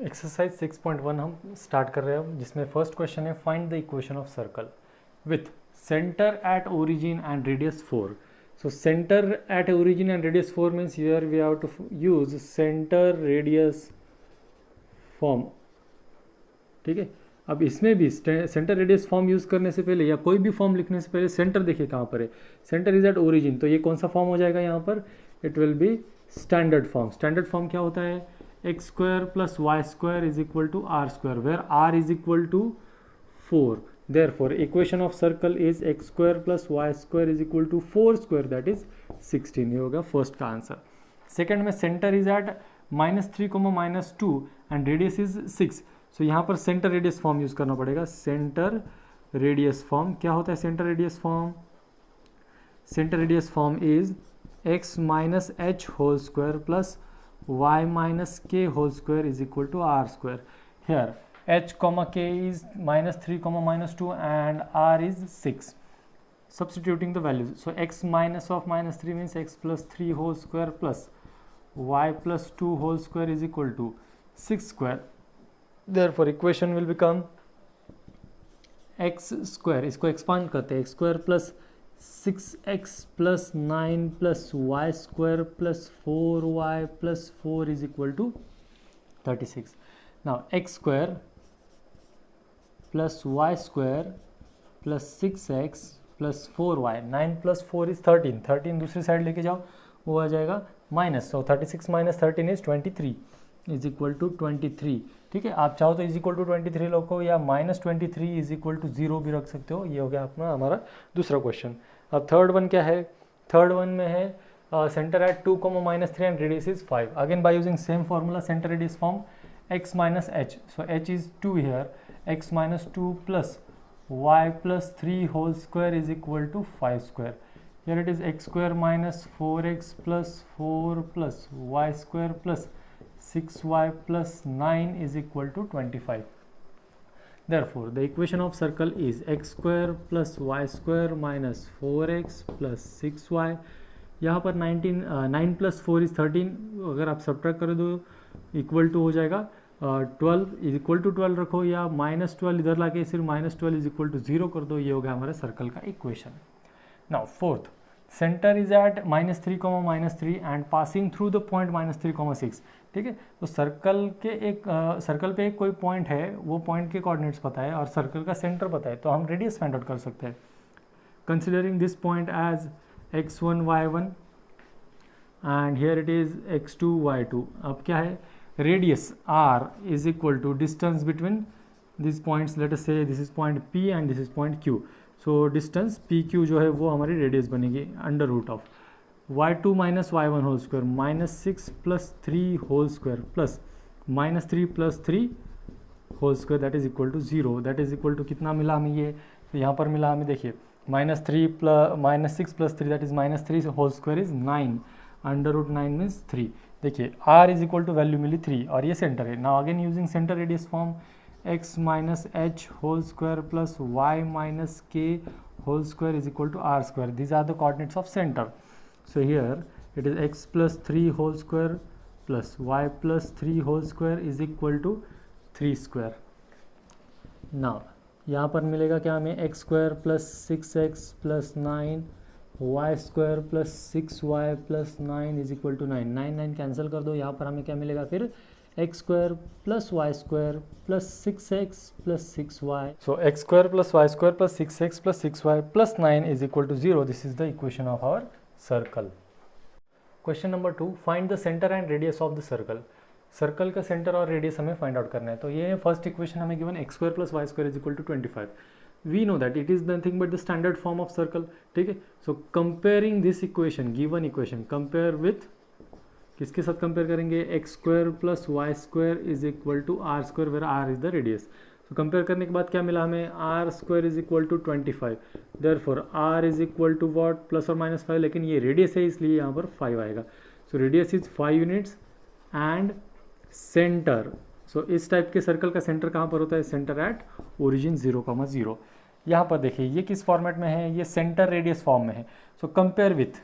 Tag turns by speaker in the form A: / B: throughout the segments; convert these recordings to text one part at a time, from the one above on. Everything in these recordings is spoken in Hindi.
A: एक्सरसाइज 6.1 हम स्टार्ट कर रहे हैं, जिसमें फर्स्ट क्वेश्चन है find the equation of circle with centre at origin and radius 4. So center at origin and radius 4 means here we have to use center radius form. ठीक है, अब इसमें भी सेंटर रेडियस फॉर्म यूज करने से पहले या कोई भी फॉर्म लिखने से पहले सेंटर देखिए कहाँ पर है. सेंटर इज एट ओरिजिन, तो ये कौन सा फॉर्म हो जाएगा यहाँ पर? It will be standard form. Standard form क्या होता है? X square plus y square is equal to r square, where r is equal to 4. Therefore, equation of circle is x square plus y square is equal to 4 square, that is 16. ये होगा फर्स्ट का आंसर. सेकंड में center is at -3, -2 and radius is 6. So यहाँ पर सेंटर रेडियस फॉर्म यूज करना पड़ेगा. सेंटर रेडियस फॉर्म क्या होता है? Centre radius form, centre radius form is x minus h whole square plus y minus k whole square is equal to r square. Here h comma k is -3, -2 and r is 6. Substituting the values, so x minus of -3 means x plus 3 whole square plus y plus 2 whole square is equal to 6 square. Therefore equation will become x square, इसको expand करते हैं, x square plus 6x plus 9 plus y square plus 4y plus 4 is equal to 36. Now x square plus y square plus 6x plus 4y, 9 plus 4 is 13. 13 दूसरी साइड लेके जाओ, वो आ जाएगा minus. So 36 minus 13 is 23 is equal to 23. ठीक है, आप चाहो तो इज इक्वल टू 23 लोगों या -23 इज इक्वल टू 0 भी रख सकते हो. ये हो गया अपना हमारा दूसरा क्वेश्चन. अब थर्ड वन क्या है? थर्ड वन में है centre at 2, -3 and radius is 5. Again by using same formula, centre radius form x minus h. So h is 2 here. X minus 2 plus y plus 3 whole square is equal to 5 square. Here it is x square minus 4x plus 4 plus y square plus 6y plus 9 is equal to 25. Therefore, the equation of circle is x square plus y square minus 4x plus 6y. यहाँ पर 9 plus 4 is 13. अगर आप सब्ट्रैक्ट कर दो इक्वल टू हो जाएगा 12 इज इक्वल टू 12 रखो, या -12 इधर लाके सिर्फ -12 इज इक्वल टू 0 कर दो. ये हो गया हमारे सर्कल का equation. Now fourth, center is at -3, -3 and passing through the point -3, 6. ठीक है, तो सर्कल के एक सर्कल पे एक कोई पॉइंट है, वो पॉइंट के कोऑर्डिनेट्स पता है और सर्कल का सेंटर पता है, तो हम रेडियस फाइंड आउट कर सकते हैं. Considering this point as x1, y1 and here it is x2, y2. अब क्या है? Radius r is equal to distance between these points. Let us say this is point p and this is point q. So distance pq जो है वो हमारी रेडियस बनेगी under root of y2 minus y1 whole square -6 plus 3 whole square plus -3 plus 3 whole square that is equal to 0. That is equal to कितना मिला हमें? ये तो यहाँ पर मिला हमें, देखिए -6 plus 3 that is -3 whole square is 9. Under root 9 means 3. देखिए r is equal to value मिली 3 और ये सेंटर है. Now again using centre radius form x minus h whole square plus y minus k whole square is equal to r square. These are the coordinates of centre. So here it is x plus 3 whole square plus y plus 3 whole square is equal to 3 square. Now यहाँ पर मिलेगा क्या हमें? x square plus 6x plus 9 y square plus 6y plus 9 is equal to 9. 9 cancel कर दो. यहाँ पर हमें क्या मिलेगा फिर? x square plus y square plus 6x plus 6y. So x square plus y square plus 6x plus 6y plus 9 is equal to 0. This is the equation of our circle. Question number 2, find the centre and radius of the circle. Circle का सेंटर और रेडियस हमें फाइंड आउट करना है. तो ये फर्स्ट इक्वेशन हमें given x square plus y square is equal to 25. We know that it is nothing but the standard form of circle. ठीक है, so comparing this equation, given equation, compare with किसके साथ कंपेयर करेंगे? x square plus y square is equal to r square where r is the radius. So compare करने के बाद क्या मिला हमें? r square is equal to 25. Therefore r is equal to what? Plus और माइनस 5, लेकिन ये रेडियस है इसलिए यहाँ पर 5 आएगा. So radius is 5 units and centre. So इस टाइप के सर्कल का सेंटर कहाँ पर होता है? Centre at origin 0,0. यहाँ पर देखिए ये किस फॉर्मेट में है? ये सेंटर रेडियस फॉर्म में है. सो कंपेयर विथ,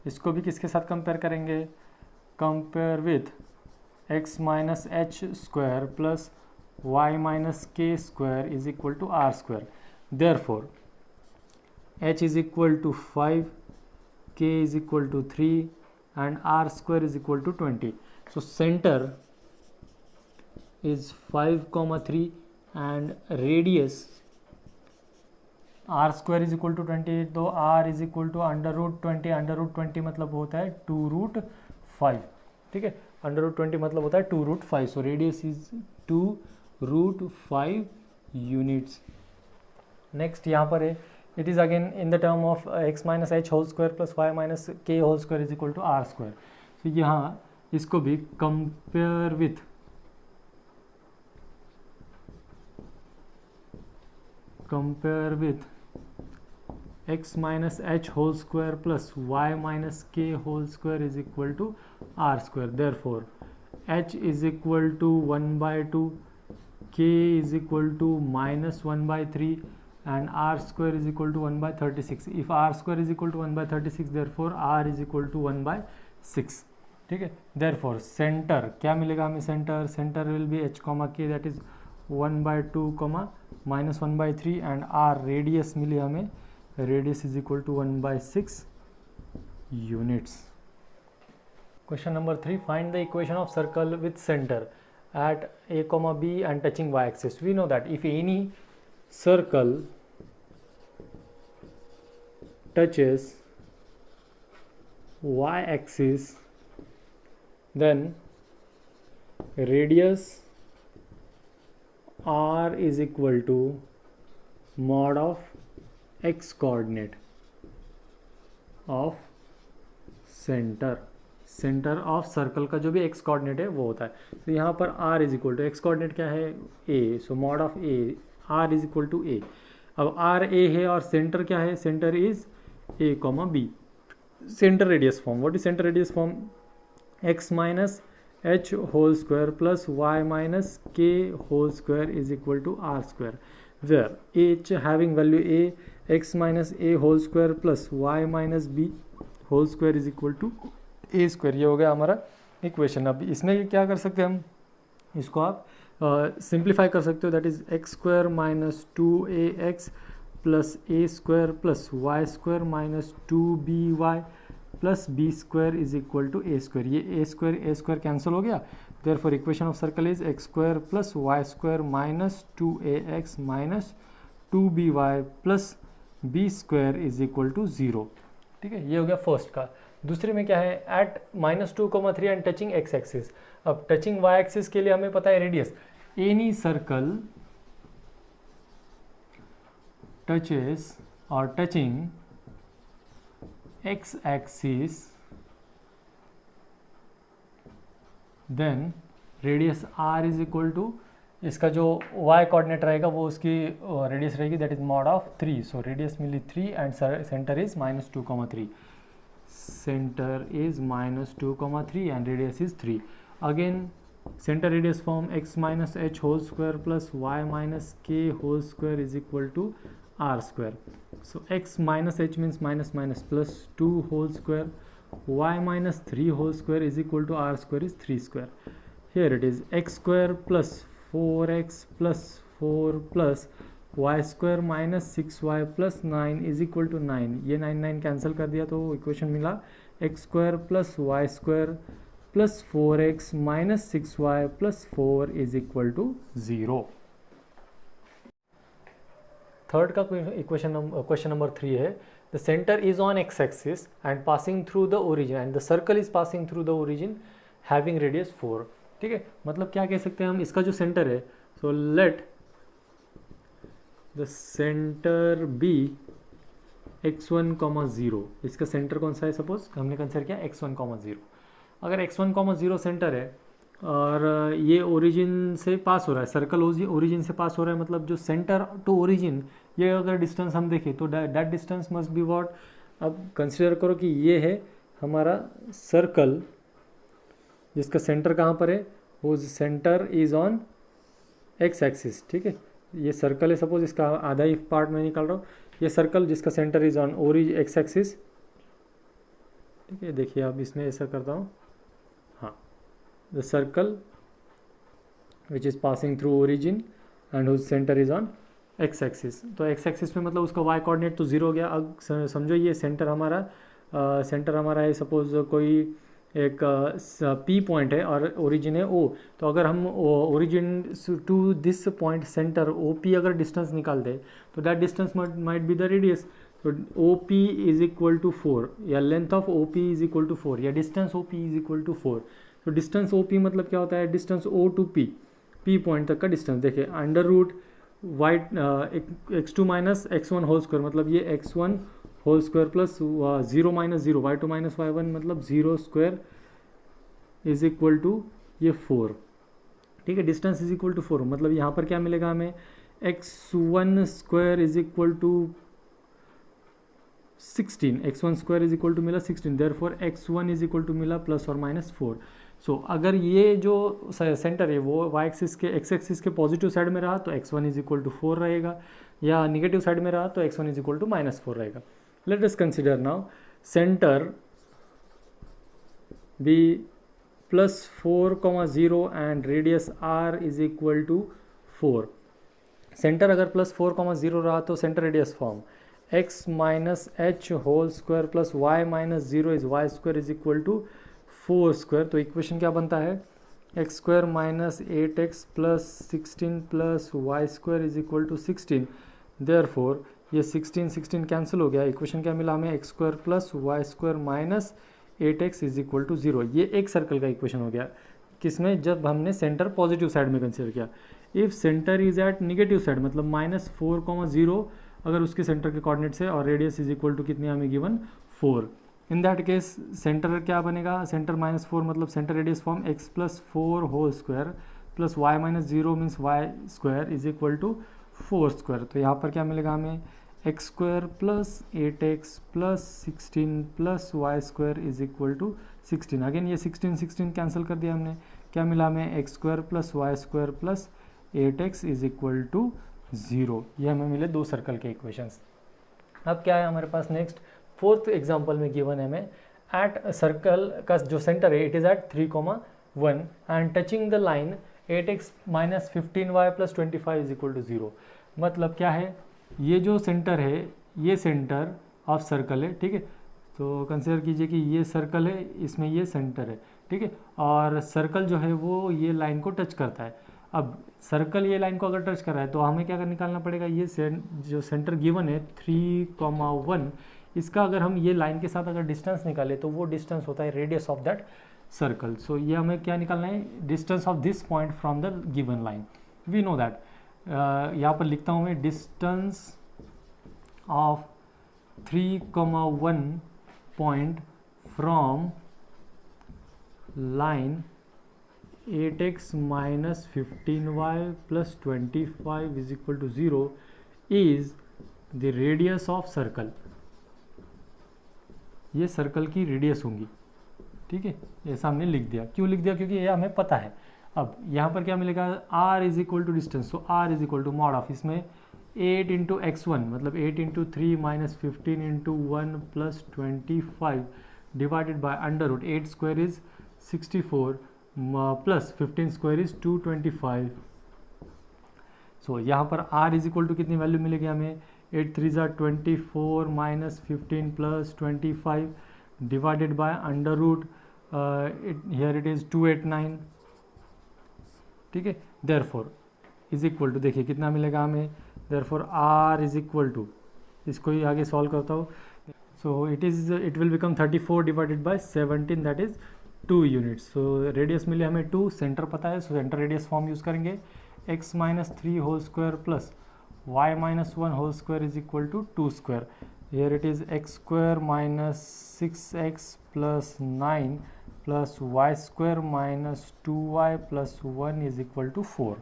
A: इसको भी किसके साथ कंपेयर करेंगे? Compare with x minus h square plus y minus k square is equal to r square. Therefore h is equal to 5, k is equal to 3 and r square is equal to 20. So center is 5, 3 and radius r square is equal to 20. तो r is equal to under root 20. Under root 20 मतलब होता है 2 रूट 5. ठीक है, अंडर रूट 20 मतलब होता है 2 root 5. So radius is 2 root 5 units. Next यहाँ पर है, it is again in the term of x minus h whole square plus y minus k whole square is equal to r square. तो यहाँ इसको भी compare with x minus h whole square plus y minus k whole square is equal to r square. Therefore h is equal to 1 by 2, k is equal to minus 1 by 3 and r square is equal to 1 by 36. If r square is equal to 1 by 36, therefore r is equal to 1 by 6. ठीक है, therefore center क्या मिलेगा हमें? center will be h comma k, that is 1 by 2 comma minus 1 by 3 and r radius मिली हमें, radius is equal to 1 by 6 units. Question number 3, find the equation of circle with center at a comma b and touching y axis. We know that if any circle touches y axis, then radius r is equal to mod of x coordinate of centre of circle का जो भी x कोऑर्डिनेट है वो होता है. तो यहाँ पर r is equal to, x coordinate क्या है? a. So mod of a, r is equal to a. अब r a है और सेंटर क्या है? Center is a comma b. Center radius form, what is center radius form? x minus h whole square plus y minus k whole square is equal to r square, where h having value a, x minus a whole square plus y minus b whole square is equal to a square. ये हो गया हमारा इक्वेशन. अब इसमें क्या कर सकते हैं हम? इसको आप सिंप्लीफाई कर सकते हो, that is x square minus 2ax plus a square plus y square minus 2by plus b square is equal to a square. ये a स्क्वायर कैंसिल हो गया. Therefore equation of circle is x square plus y square minus 2ax minus 2by plus b square is equal to 0. ठीक है, ये हो गया फर्स्ट का. दूसरे में क्या है? At -2, 3 and touching x axis. अब टचिंग y एक्सिस के लिए हमें पता है रेडियस. एनी सर्कल टचेस और touching x axis, then radius r is equal to, इसका जो y कोऑर्डिनेट रहेगा वो उसकी रेडियस रहेगी, that is mod of 3. So radius मिली 3 and center is -2, 3. Center is -2, 3 and radius is 3. Again center radius form x minus h whole square plus y minus k whole square is equal to r square. So x minus h means minus minus plus 2 whole square, y minus 3 whole square is equal to r square is 3 square. Here it is x square plus 4x plus 4 plus y square minus 6y plus 9 is equal to 9. ये 9 कैंसिल कर दिया तो इक्वेशन मिला x square plus y square plus 4x minus 6y plus 4 is equal to 0. Third का क्वेश्चन नंबर 3 है, the center is on x axis and passing through the origin and the circle is passing through the origin having radius 4. ठीक है, मतलब क्या कह सकते हैं हम? इसका जो सेंटर है, so let the center be x1, 0. इसका सेंटर कौन सा है? सपोज हमने कंसिडर किया x1, 0. अगर x1, 0 सेंटर है और ये ओरिजिन से पास हो रहा है, सर्कल ओरिजिन से पास हो रहा है, मतलब जो सेंटर टू ओरिजिन, ये अगर डिस्टेंस हम देखें तो that distance must be what. अब कंसिडर करो कि ये है हमारा सर्कल जिसका सेंटर कहाँ पर है? वो centre is on x axis. ठीक है, ये सर्कल है, सपोज इसका आधा ही पार्ट में निकाल रहा हूँ. ये सर्कल जिसका centre is on x axis. ठीक है, देखिए अब इसमें ऐसा करता हूँ, हाँ the circle which is passing through origin and whose center is on x axis. तो x एक्सिस में मतलब उसका y कोऑर्डिनेट तो 0 हो गया. अब समझो ये सेंटर हमारा है, सपोज कोई एक P पॉइंट है और ओरिजिन है O. तो अगर हम origin to this point center OP अगर डिस्टेंस निकाल दे तो that distance might be the radius. तो OP इज इक्वल टू 4 या length of OP is equal to 4 या distance OP is equal to 4. तो डिस्टेंस OP मतलब क्या होता है, distance O to P point तक का डिस्टेंस. देखिए under root white x2 minus x1 whole square मतलब ये x1 whole square plus 0 minus 0 y2 minus y1 मतलब 0 स्क्वायर इज इक्वल टू ये 4. ठीक है, डिस्टेंस इज इक्वल टू 4 मतलब यहाँ पर क्या मिलेगा हमें, x1 square is equal to 16, x1 square is equal to मिला 16, therefore x1 is equal to मिला प्लस और माइनस 4. सो अगर ये जो सेंटर है वो y एक्सिस के x एक्सिस के पॉजिटिव साइड में रहा तो x1 इज इक्वल टू 4 रहेगा, या निगेटिव साइड में रहा तो x1 is equal to minus 4 रहेगा. Let us consider now center be plus 4,0 and radius r is equal to 4. Center अगर प्लस 4,0 रहा तो center radius form x minus h whole square plus y minus 0 is y square is equal to 4 square. तो इक्वेशन क्या बनता है, x square minus 8x plus 16 plus y square is equal to 16. Therefore ये 16 कैंसिल हो गया. इक्वेशन क्या मिला हमें, x square plus y square minus 8x is equal to 0. ये एक सर्कल का इक्वेशन हो गया. किसमें, जब हमने सेंटर पॉजिटिव साइड में कंसिडर किया. If center is at negative side मतलब माइनस 4,0 अगर उसके सेंटर के कोऑर्डिनेट्स है और रेडियस इज इक्वल टू कितनी हमें given 4. In that case center क्या बनेगा, सेंटर माइनस 4 मतलब center radius form x plus 4 whole square plus y minus 0 means y square is equal to 4 square. तो यहाँ पर क्या मिलेगा हमें, x square plus 8x plus 16 plus y square is equal to 16. Again ये 16 कैंसिल कर दिया हमने. क्या मिला हमें, x square plus y square plus 8x is equal to 0. ये हमें मिले दो सर्कल के इक्वेशंस. अब क्या है हमारे पास नेक्स्ट, फोर्थ एग्जाम्पल में गिवन है हमें एट सर्कल का जो सेंटर है it is at 3,1 and touching the line 8x minus 15y plus 25 is equal to 0. मतलब क्या है, ये जो सेंटर है ये सेंटर ऑफ सर्कल है. ठीक है, तो कंसिडर कीजिए कि ये सर्कल है, इसमें ये सेंटर है. ठीक है, और सर्कल जो है वो ये लाइन को टच करता है. अब सर्कल ये लाइन को अगर टच कर रहा है तो हमें क्या निकालना पड़ेगा, ये जो सेंटर गिवन है 3,1 इसका अगर हम ये लाइन के साथ अगर डिस्टेंस निकाले तो वो डिस्टेंस होता है radius of that circle. So ये हमें क्या निकालना है, distance of this point from the given line. We know that, यहाँ पर लिखता हूँ मैं distance of 3,1 point from line 8x minus 15y plus 25 is equal to 0 is the radius of circle. ये सर्कल की रेडियस होंगी. ठीक है, ऐसा हमने लिख दिया. क्यों लिख दिया, क्योंकि ये हमें पता है. अब यहाँ पर क्या मिलेगा, r is equal to distance. So r is equal to mod of इसमें 8 इंटू x1 मतलब 8 into 3 minus 15 into 1 plus 25 divided by under root 8 square is 64 plus 15 square is 225. So यहाँ पर r इज इक्वल टू कितनी वैल्यू मिलेगी हमें, 8 3 ज़ा 24 minus 15 plus 25 divided by under root here it is 289. ठीक है, देयरफॉर इज इक्वल टू, देखिए कितना मिलेगा हमें, therefore r is equal to, इसको ही आगे सॉल्व करता हूँ. So it will become 34 divided by 17 that is 2 units. So radius मिले हमें 2, सेंटर पता है, so centre radius form use करेंगे. x minus 3 whole square plus y minus 1 whole square is equal to 2 square. Here it is x square minus 6x plus 9 plus y square minus 2y plus 1 is equal to 4.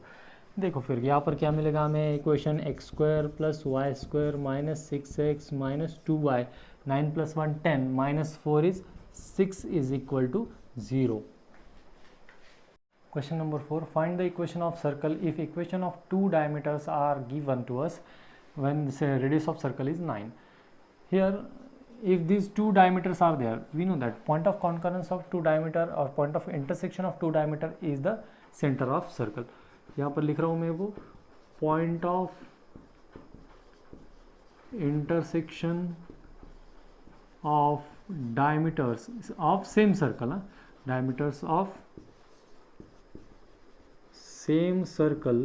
A: देखो फिर यहाँ पर क्या मिलेगा हमें, equation x square plus y square minus 6x minus 2y 9 plus 1 10 minus 4 is 6 is equal to 0. Question number 4. Find the equation of circle if equation of two diameters are given to us when the radius of circle is 9. Here if these two diameters are there, we know that point of concurrence of two diameter or point of intersection of two diameter is the center of circle. यहाँ पर लिख रहा हूँ मैं वो point of intersection of diameters of same circle, diameters of same circle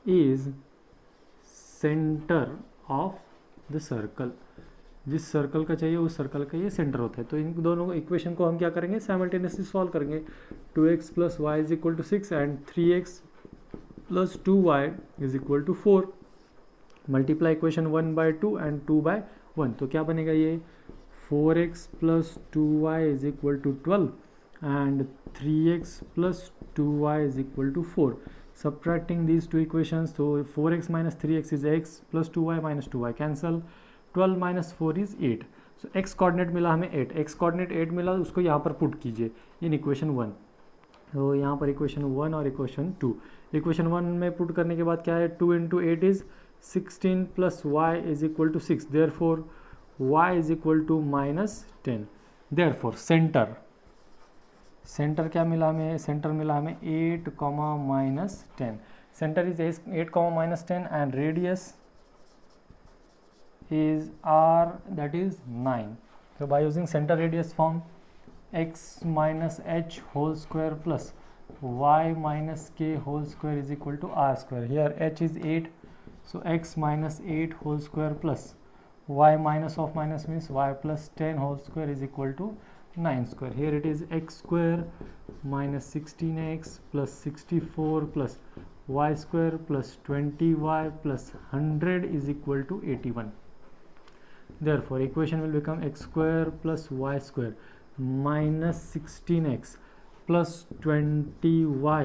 A: is center of the circle. जिस सर्कल का चाहिए उस सर्कल का ये सेंटर होता है. तो इन दोनों इक्वेशन को हम क्या करेंगे, साइमल्टेनियसली सॉल्व करेंगे. 2x plus y is equal to 6 and 3x plus 2y is equal to 4. Multiply equation 1 by 2 and 2 by 1. तो क्या बनेगा ये 4x plus 2y is equal to 12 and 3x plus 2y is equal to 4. Subtracting these two equations, so 4x minus 3x is x plus 2y minus 2y cancel. 12 minus 4 is 8. So x coordinate मिला हमें 8. x coordinate 8 मिला, उसको यहाँ पर पुट कीजिए इन इक्वेशन 1. तो यहाँ पर इक्वेशन 1 और इक्वेशन 2. इक्वेशन 1 में पुट करने के बाद क्या है, 2 into 8 is 16 plus y is equal to 6. Therefore y is equal to minus 10. Therefore centre क्या मिला हमें, सेंटर मिला हमें 8, minus 10. Centre is 8, minus 10 and radius is r, that is 9. So by using center radius form, x minus h whole square plus y minus k whole square is equal to r square. Here h is 8, so x minus 8 whole square plus y minus of minus means y plus 10 whole square is equal to 9 square. Here it is x square minus 16x plus 64 plus y square plus 20y plus 100 is equal to 81. Therefore equation will become x square plus y square minus 16x plus 20y.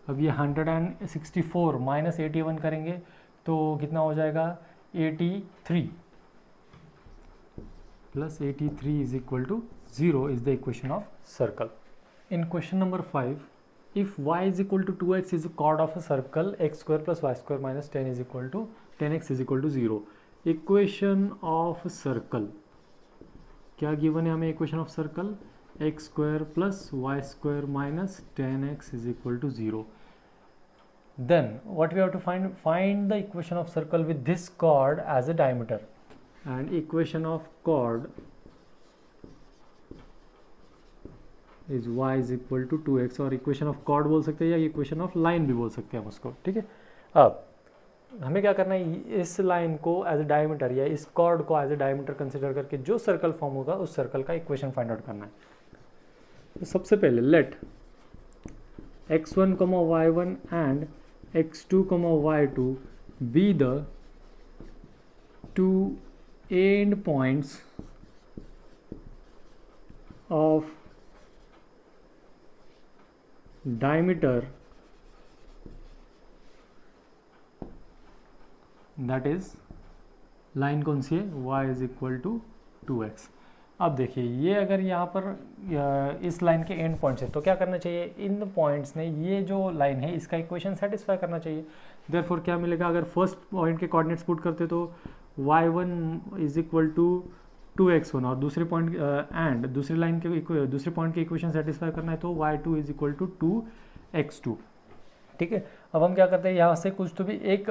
A: अब ये 164 माइनस 81 करेंगे तो कितना हो जाएगा, 83 plus 83 is equal to 0 is the equation of circle. In question number 5, if y is equal to 2x is a chord of a circle, x square plus y square minus 10 is equal to 10x is equal to 0. Equation of circle क्या गिवन है हमें, equation of circle x square plus y square minus 10x is equal to 0. Then what we have to find the equation of circle with this chord as a diameter. And equation of chord is y is equal to 2x, और इक्वेशन ऑफ chord बोल सकते हैं या इक्वेशन ऑफ लाइन भी बोल सकते हैं हम उसको. ठीक है, अब हमें क्या करना है, इस लाइन को एज ए डायमीटर या इस कॉर्ड को एज ए डायमीटर कंसिडर करके जो सर्कल फॉर्म होगा उस सर्कल का इक्वेशन फाइंड आउट करना है. तो सबसे पहले let x1, y1 and x2, y2 be the two end points of diameter that is line कौन सी है, y is equal to 2x. अब देखिए ये अगर यहाँ पर इस लाइन के एंड पॉइंट्स है तो क्या करना चाहिए, इन पॉइंट्स ने ये जो लाइन है इसका इक्वेशन सेटिस्फाई करना चाहिए. देयरफॉर क्या मिलेगा, अगर फर्स्ट पॉइंट के कोऑर्डिनेट्स पुट करते तो y1 is equal to 2x1 और दूसरे पॉइंट एंड दूसरी लाइन के दूसरे पॉइंट के इक्वेशन सेटिस्फाई करना है तो y2 is equal to 2x2. ठीक है, अब हम क्या करते हैं, यहाँ से कुछ तो भी एक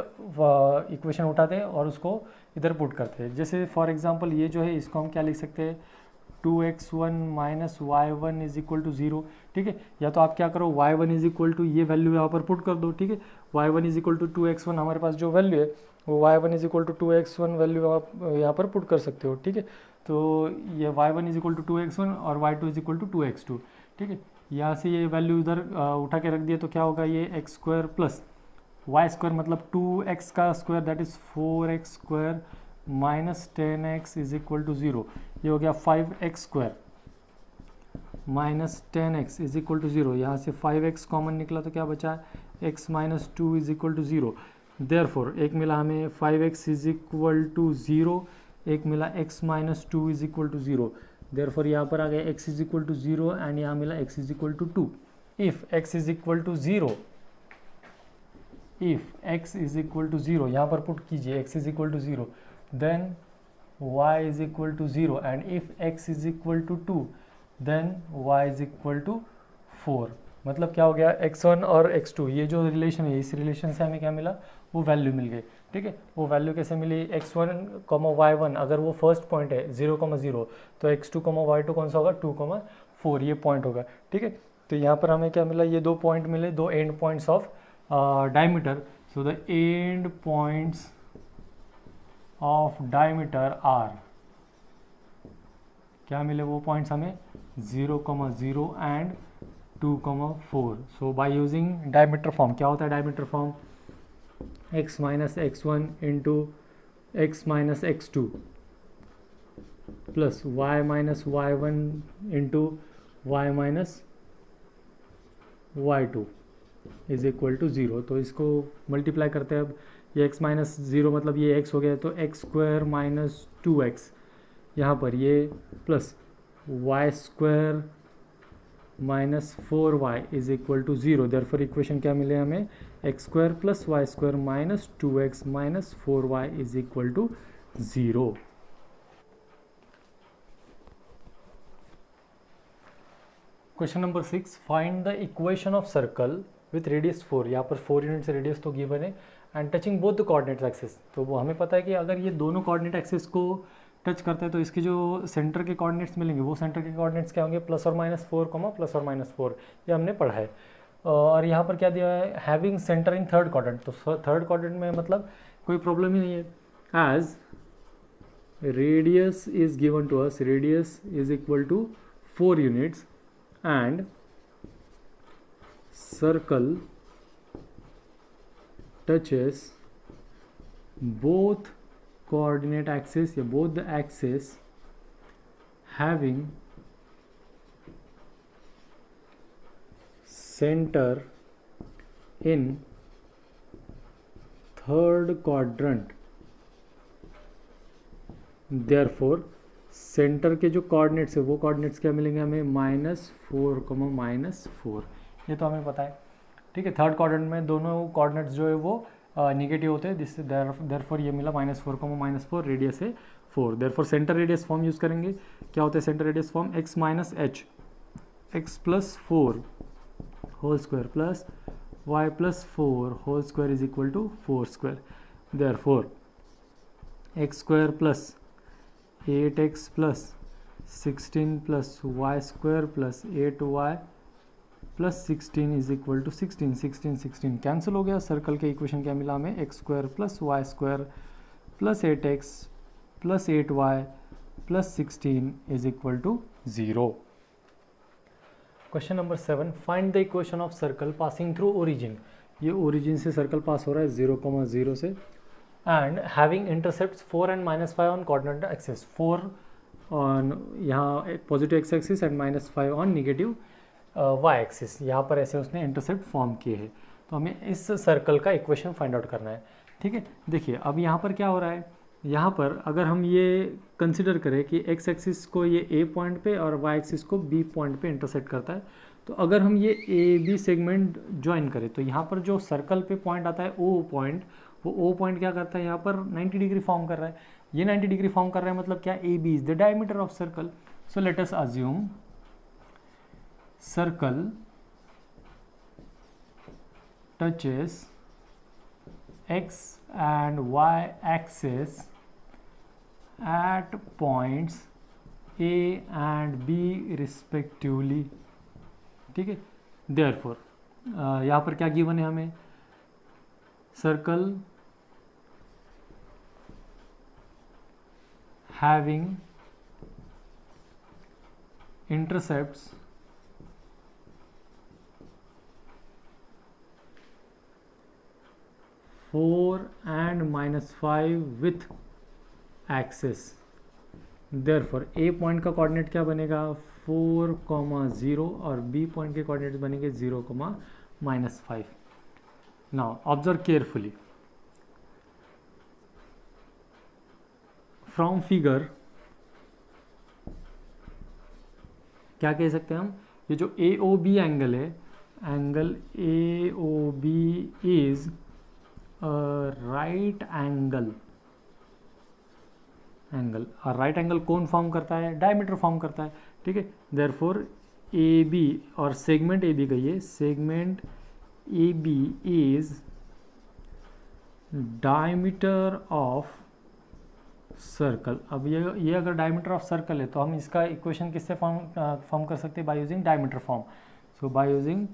A: इक्वेशन उठाते हैं और उसको इधर पुट करते हैं. जैसे फॉर एग्जांपल ये जो है इसको हम क्या लिख सकते हैं, 2x1 minus y1 is equal to 0. ठीक है, या तो आप क्या करो, y1 इज इक्वल टू ये वैल्यू यहाँ पर पुट कर दो. ठीक है, y1 is equal to 2x1 हमारे पास जो वैल्यू है वो y1 is equal to 2x1 value आप यहाँ पर पुट कर सकते हो. ठीक है, तो ये y1 is equal to 2x1 और y2 is equal to 2x2. ठीक है, यहाँ से ये वैल्यू इधर उठा के रख दिए तो क्या होगा, ये x square plus y square मतलब 2x का square that is 4x square minus 10x is equal to 0. ये हो गया 5x square minus 10x is equal to 0. यहाँ से 5x कॉमन निकला तो क्या बचा, x minus 2 is equal to 0. Therefore एक मिला हमें 5x इज इक्वल टू 0, एक मिला x minus 2 is equal to 0. Therefore यहाँ पर आ गया x is equal to 0 and यहाँ मिला x is equal to 2. If x is equal to 0, if x is equal to 0 यहाँ पर पुट कीजिए x is equal to 0, then y is equal to 0 and if x is equal to 2 then y is equal to 4. मतलब क्या हो गया, x1 और x2 ये जो रिलेशन है, इस रिलेशन से हमें क्या मिला, वो वैल्यू मिल गई. ठीक है, वो वैल्यू कैसे मिली, x1, y1 अगर वो फर्स्ट पॉइंट है 0,0 तो x2, y2 कौन सा होगा, 2,4 ये पॉइंट होगा. ठीक है, तो यहाँ पर हमें क्या मिला, ये दो पॉइंट मिले, दो and points of diameter. So the end points of diameter are, क्या मिले वो पॉइंट्स हमें, 0,0 and 2,4. So by using diameter form, क्या होता है diameter form, x minus x1 into x minus x2 plus y minus y1 into y minus y2 is equal to 0. तो इसको मल्टीप्लाई करते हैं. अब ये x माइनस 0 मतलब ये x हो गया, तो x स्क्वायर माइनस 2x यहाँ पर ये plus y square minus 4y is equal to 0. Therefore equation क्या मिले हमें, x square plus y square minus 2x minus 4y is equal to 0. Question number 6, find the equation of circle with radius 4. यहाँ पर 4 यूनिट्स रेडियस तो गिवन है and touching both the coordinate axis. तो वो हमें पता है कि अगर ये दोनों कोऑर्डिनेट एक्सिस को टच करते हैं तो इसके जो सेंटर के कोऑर्डिनेट्स मिलेंगे, वो सेंटर के कोऑर्डिनेट्स क्या होंगे, प्लस और माइनस 4, प्लस और माइनस 4, ये हमने पढ़ा है. और यहाँ पर क्या दिया है, having centre in third quadrant. तो थर्ड क्वाड्रेंट में मतलब कोई प्रॉब्लम ही नहीं है. As radius is given to us, radius is equal to 4 units and circle touches both coordinate axis या both the axis having center in third quadrant. therefore centre के जो कोऑर्डिनेट्स है वो कोऑर्डिनेट्स क्या मिलेंगे हमें, -4, -4. ये तो हमें पता है. ठीक है, थर्ड क्वाड्रेंट में दोनों कोऑर्डिनेट्स जो है वो निगेटिव होते हैं, जिससे देयरफॉर ये मिला -4, -4, रेडियस है 4. Therefore centre radius form use करेंगे. क्या होता है centre radius form, x minus h, x plus 4 whole square plus y plus 4 whole square is equal to 4 square. Therefore x square plus 8x plus 16 plus y square plus 8y plus 16 is equal to 16. 16 cancel हो गया. सर्कल के इक्वेशन क्या मिला हमें, x square plus y square plus 8x plus 8y plus 16 is equal to 0. Question number 7, find the equation of circle passing through origin. ये ओरिजिन से सर्कल पास हो रहा है 0,0 से and having intercepts 4 and -5 on coordinate axis. 4 on यहाँ positive x axis and -5 on negative y axis. यहाँ पर ऐसे उसने इंटरसेप्ट फॉर्म किए हैं. तो हमें इस सर्कल का इक्वेशन फाइंड आउट करना है. ठीक है, देखिए अब यहाँ पर क्या हो रहा है, यहाँ पर अगर हम ये कंसिडर करें कि एक्स एक्सिस को ये ए पॉइंट पे और वाई एक्सिस को बी पॉइंट पे इंटरसेक्ट करता है, तो अगर हम ये ए बी सेगमेंट ज्वाइन करें तो यहाँ पर जो सर्कल पे पॉइंट आता है ओ पॉइंट, वो ओ पॉइंट क्या करता है, यहाँ पर 90 डिग्री फॉर्म कर रहा है. ये 90 डिग्री फॉर्म कर रहा है मतलब क्या, A B is the diameter of circle. So let us assume circle touches x and y axis at points A and B respectively. ठीक है, therefore यहाँ पर क्या गिवन है हमें, circle having intercepts 4 and -5 with axis. therefore A point का कोऑर्डिनेट क्या बनेगा, 4,0 और B पॉइंट के कोऑर्डिनेट बनेंगे 0,-5. Now observe carefully from figure. क्या कह सकते हैं हम, ये जो AOB एंगल है, angle AOB is right angle angle, और राइट एंगल कौन फॉर्म करता है? डायमीटर फॉर्म करता है, ठीक है। देयरफॉर ए बी, और सेगमेंट ए बी का ये segment A B is diameter of circle. अब ये अगर डायमीटर ऑफ सर्कल है तो हम इसका इक्वेशन किससे फॉर्म कर सकते हैं? By using diameter form. So by using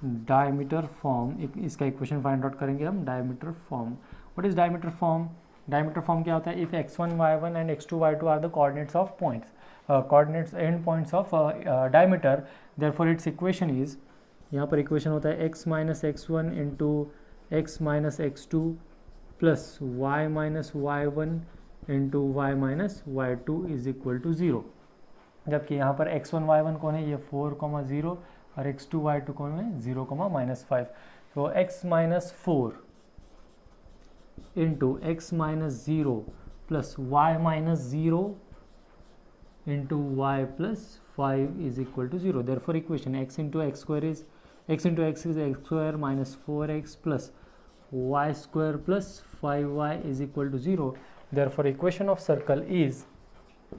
A: diameter form इसका इक्वेशन फाइंड आउट करेंगे हम, diameter form. What is diameter form? Diameter form क्या होता है? If x1 y1 and x2 y2 are the coordinates of points, coordinates and points of diameter, therefore its equation is, यहाँ पर इक्वेशन होता है x minus x1 into x minus x2 plus y minus y1 into y minus y2 is equal to 0। जबकि यहाँ पर x1 y1 कौन है? ये 4,0 और x2 y2 कौन है? 0,-5। तो x minus 4 into x minus 0 plus y minus 0 into y plus 5 is equal to 0। Therefore equation x into x square is x into x is x square minus 4x plus y square plus 5y is equal to 0। Therefore, equation of circle is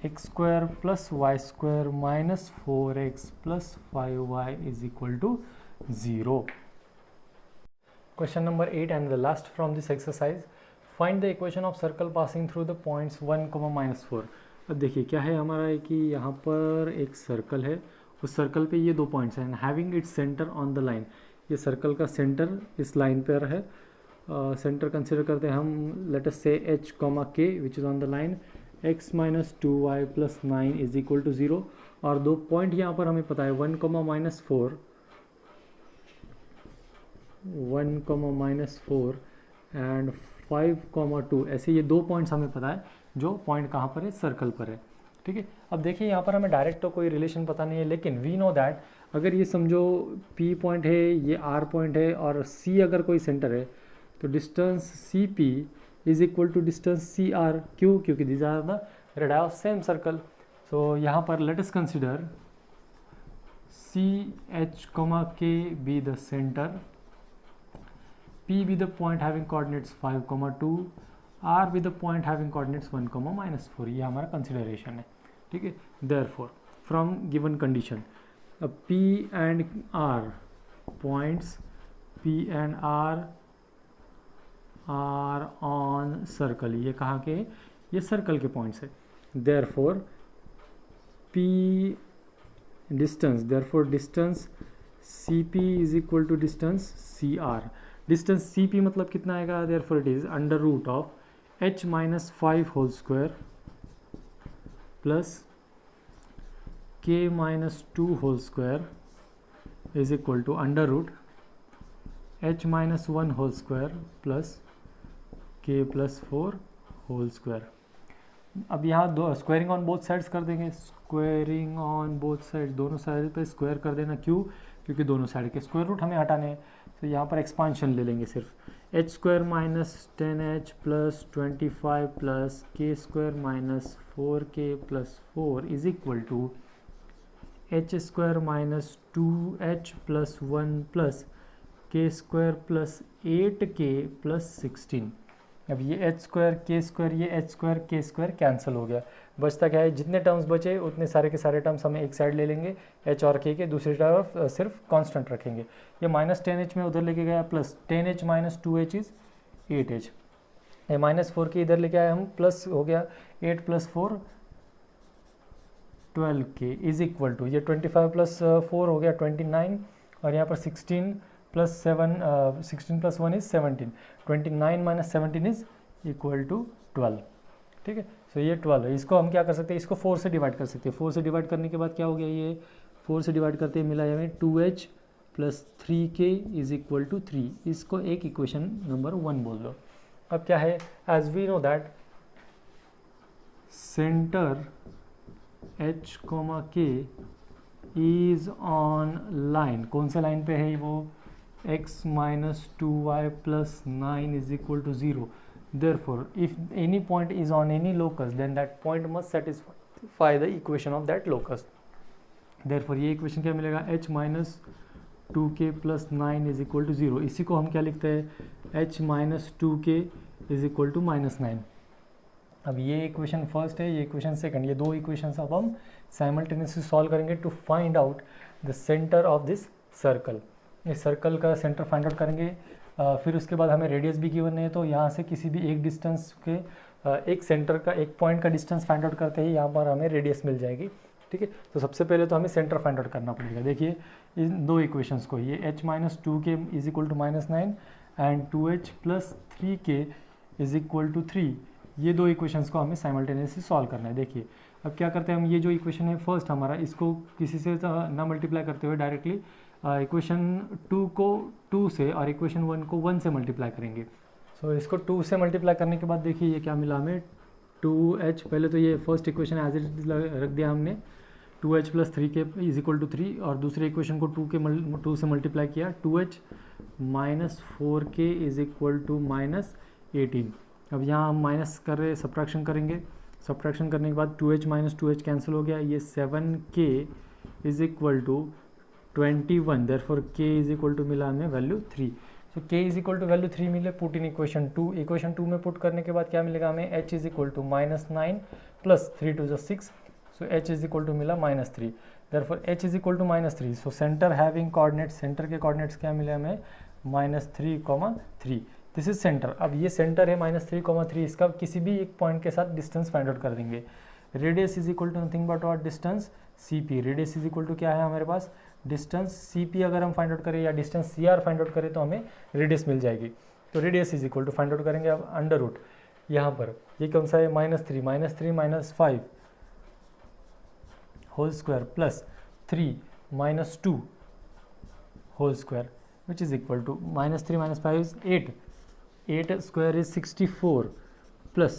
A: x square plus y square minus 4x plus 5y is equal to 0. Question number 8 and the last from this exercise. Find the equation of circle passing through the points 1, -4. अब देखिए क्या है हमारा है कि यहाँ पर एक सर्कल है, उस सर्कल पे ये दो पॉइंट्स हैं, having its centre on the line. ये सर्कल का सेंटर इस लाइन पर है। सेंटर कंसिडर करते हैं हम, लेट अस से h, k which is on the line x minus 2y plus 9 is equal to 0। और दो पॉइंट यहाँ पर हमें पता है 1, -4, 1, -4 एंड 5, 2। ऐसे ये दो पॉइंट्स हमें पता है, जो पॉइंट कहाँ पर है? सर्कल पर है, ठीक है। अब देखिए यहाँ पर हमें डायरेक्ट तो कोई रिलेशन पता नहीं है, लेकिन वी नो दैट अगर ये समझो P पॉइंट है, ये R पॉइंट है और C अगर कोई सेंटर है, तो distance C P is equal to distance C R. क्यों? क्योंकि these are the radius of same circle. So यहाँ पर let us consider C H K be the centre, P be the point having coordinates 5, 2, R be the point having coordinates 1, -4। ये हमारा कंसिडरेशन है, ठीक है। Therefore from given condition, P and R points, P and R on circle. ये कहाँ के? ये सर्कल के पॉइंट्स है। Therefore P distance, therefore distance C P is equal to distance C R. Distance C P मतलब कितना आएगा? Therefore it is under root of h minus 5 whole square plus k minus 2 whole square is equal to under root h minus 1 whole square plus k plus 4 whole square. अब यहाँ दो स्क्वायरिंग ऑन बोथ साइड्स कर देंगे, स्क्वायरिंग ऑन बोथ साइड, दोनों साइड पे स्क्वायर कर देना। क्यों? क्योंकि दोनों साइड के स्क्वायर रूट हमें हटाने हैं। तो यहाँ पर एक्सपांशन ले लेंगे सिर्फ, H square minus 10h plus 25 plus K square minus 4k plus 4 is equal to H square minus 2h plus 1 plus K square plus 8k plus 16। अब ये एच स्क्वायर के स्क्वायर, ये H square K square cancel हो गया। बचता क्या है? जितने टर्म्स बचे उतने सारे के सारे टर्म्स हमें एक साइड ले लेंगे, एच और के दूसरी तरफ सिर्फ कांस्टेंट रखेंगे। ये माइनस 10h में उधर लेके गया, plus 10h minus 2h is 8h। ये माइनस 4 के इधर लेके आए हम, प्लस हो गया 8 plus 4 12k is equal to, ये 25 प्लस 4 हो गया 29, और यहाँ पर 16 plus 1 is 17, 29 minus 17 is equal to 12, ठीक है। सो ये 12 है। इसको हम क्या कर सकते हैं? इसको 4 से डिवाइड कर सकते हैं। 4 से डिवाइड करने के बाद क्या हो गया? ये 4 से डिवाइड करते हैं, मिला हमें 2h plus 3k is equal to 3। इसको एक इक्वेशन नंबर 1 बोल दो। अब क्या है? As we know that centre h, k is on line, कौन से लाइन पे है वो? x minus 2y plus 9 is equal to 0. Therefore, if any point is on any locus, then that point must satisfy the equation of that locus. Therefore, ये इक्वेशन क्या मिलेगा? h minus 2k plus 9 is equal to 0. इसी को हम क्या लिखते हैं? h minus 2k is equal to minus 9. अब ये इक्वेशन फर्स्ट है, ये इक्वेशन सेकंड, ये दो इक्वेशन अब हम साइमल्टेनियसली सॉल्व करेंगे to find out the centre of this circle. इस सर्कल का सेंटर फाइंड आउट करेंगे। फिर उसके बाद हमें रेडियस भी गिवन है, तो यहाँ से किसी भी एक डिस्टेंस के एक सेंटर का, एक पॉइंट का डिस्टेंस फाइंड आउट करते ही यहाँ पर हमें रेडियस मिल जाएगी। ठीक है, तो सबसे पहले तो हमें सेंटर फाइंड आउट करना पड़ेगा। देखिए इन दो इक्वेशंस को, ये h minus 2k is equal to -9 and 2h plus 3k is equal to 3, ये दो इक्वेशंस को हमें साइमल्टेनियसली सॉल्व करना है। देखिए अब क्या करते हैं हम, ये जो इक्वेशन है फर्स्ट हमारा, इसको किसी से ना मल्टीप्लाई करते हुए डायरेक्टली इक्वेशन 2 को 2 से और इक्वेशन 1 को 1 से मल्टीप्लाई करेंगे। सो इसको 2 से मल्टीप्लाई करने के बाद देखिए ये क्या मिला हमें, 2h, पहले तो ये first equation as it is रख दिया हमने, 2h plus 3k is equal to 3, और दूसरे इक्वेशन को 2 से मल्टीप्लाई किया, 2h minus 4k is equal to -18। अब यहाँ हम माइनस कर रहे, सब्ट्रैक्शन करेंगे, सब्ट्रैक्शन करने के बाद 2h माइनस 2h कैंसिल हो गया, ये 7k is equal to 21, therefore k is equal to मिला हमें value 3। So k is equal to value 3 मिले, पुट इन इक्वेशन 2, इक्वेशन 2 में पुट करने के बाद क्या मिलेगा हमें, h is equal to -9 plus 3 to 6, so h is equal to मिला -3, therefore h is equal to -3। So centre having coordinates, centre के कोऑर्डिनेट्स क्या मिले हमें, -3,3, दिस इज सेंटर। अब ये सेंटर है -3,3, इसका किसी भी एक पॉइंट के साथ डिस्टेंस फाइंड आउट कर देंगे। Radius is equal to nothing but what, distance CP, radius is equal to क्या है हमारे पास, डिस्टेंस CP अगर हम फाइंड आउट करें या डिस्टेंस CR फाइंड आउट करें तो हमें रेडियस मिल जाएगी। तो radius is equal to find out करेंगे अब अंडर रूट, यहाँ पर ये कौन सा है, -3 minus 5 whole square plus 3 minus 2 whole square which is equal to -3 minus 5 is 8, 8 square is 64 plus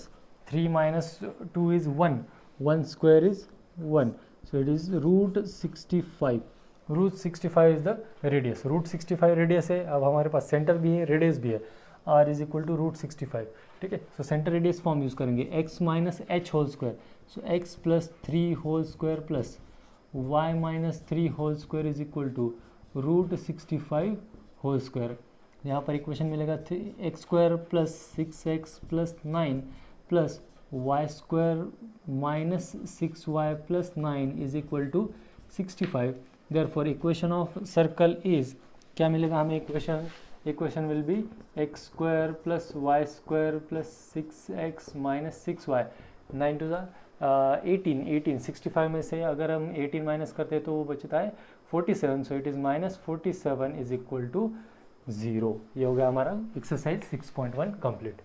A: 3 minus 2 is 1, 1 square is 1, so it is root 65, root 65 is the radius, root 65 radius है। अब हमारे पास सेंटर भी है, रेडियस भी है, r is equal to root 65, ठीक है। So centre radius form use करेंगे, x minus h whole square, so x plus 3 whole square plus y minus 3 whole square is equal to root 65 whole square. यहाँ पर इक्वेशन मिलेगा x square plus 6x plus 9 plus y square minus 6y plus 9 is equal to 65। Therefore equation of circle is, क्या मिलेगा हमें equation will be x square plus y square plus 6x minus 6y, 9 to 18, 65 में से अगर हम 18 माइनस करते हैं तो वो बचता है 47, so it is -47 is equal to 0। ये हो गया हमारा एक्सरसाइज 6.1 कंप्लीट।